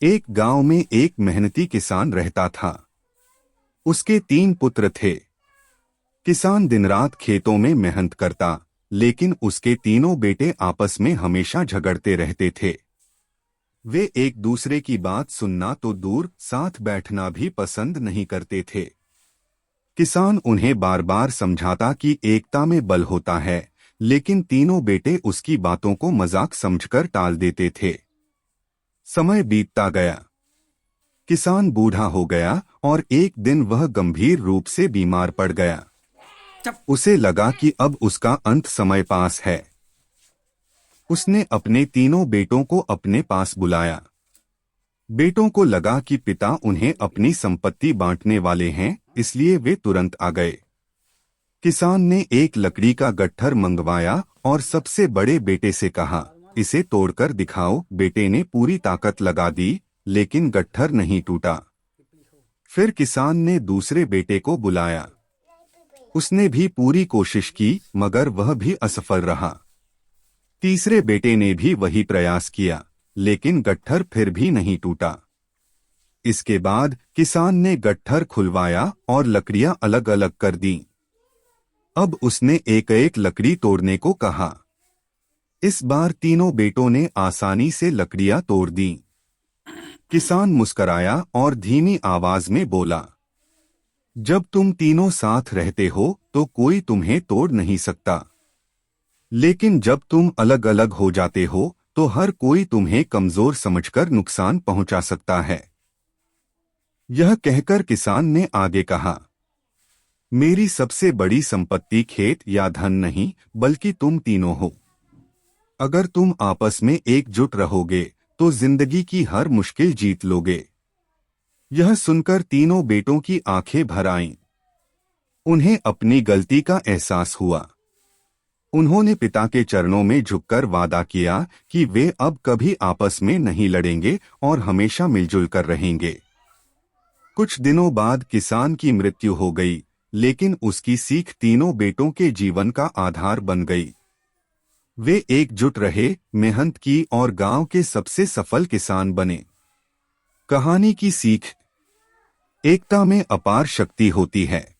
एक गांव में एक मेहनती किसान रहता था। उसके 3 पुत्र थे। किसान दिन रात खेतों में मेहनत करता, लेकिन उसके तीनों बेटे आपस में हमेशा झगड़ते रहते थे। वे एक दूसरे की बात सुनना तो दूर, साथ बैठना भी पसंद नहीं करते थे। किसान उन्हें बार बार समझाता कि एकता में बल होता है, लेकिन तीनों बेटे उसकी बातों को मजाक समझकर टाल देते थे। समय बीतता गया। किसान बूढ़ा हो गया और एक दिन वह गंभीर रूप से बीमार पड़ गया। उसे लगा कि अब उसका अंत समय पास है। उसने अपने तीनों बेटों को अपने पास बुलाया। बेटों को लगा कि पिता उन्हें अपनी संपत्ति बांटने वाले हैं, इसलिए वे तुरंत आ गए। किसान ने एक लकड़ी का गट्ठर मंगवाया और सबसे बड़े बेटे से कहा, इसे तोड़कर दिखाओ। बेटे ने पूरी ताकत लगा दी, लेकिन गट्ठर नहीं टूटा। फिर किसान ने दूसरे बेटे को बुलाया। उसने भी पूरी कोशिश की, मगर वह भी असफल रहा। तीसरे बेटे ने भी वही प्रयास किया, लेकिन गट्ठर फिर भी नहीं टूटा। इसके बाद किसान ने गट्ठर खुलवाया और लकड़ियां अलग अलग कर दी। अब उसने एक एक लकड़ी तोड़ने को कहा। इस बार तीनों बेटों ने आसानी से लकड़ियां तोड़ दी। किसान मुस्कराया और धीमी आवाज में बोला, जब तुम तीनों साथ रहते हो तो कोई तुम्हें तोड़ नहीं सकता, लेकिन जब तुम अलग अलग हो जाते हो तो हर कोई तुम्हें कमजोर समझकर नुकसान पहुंचा सकता है। यह कहकर किसान ने आगे कहा, मेरी सबसे बड़ी संपत्ति खेत या धन नहीं, बल्कि तुम तीनों हो। अगर तुम आपस में एकजुट रहोगे तो जिंदगी की हर मुश्किल जीत लोगे। यह सुनकर तीनों बेटों की आंखें भर आईं। उन्हें अपनी गलती का एहसास हुआ। उन्होंने पिता के चरणों में झुककर वादा किया कि वे अब कभी आपस में नहीं लड़ेंगे और हमेशा मिलजुल कर रहेंगे। कुछ दिनों बाद किसान की मृत्यु हो गई, लेकिन उसकी सीख तीनों बेटों के जीवन का आधार बन गई। वे एकजुट रहे, मेहनत की और गांव के सबसे सफल किसान बने। कहानी की सीख: एकता में अपार शक्ति होती है।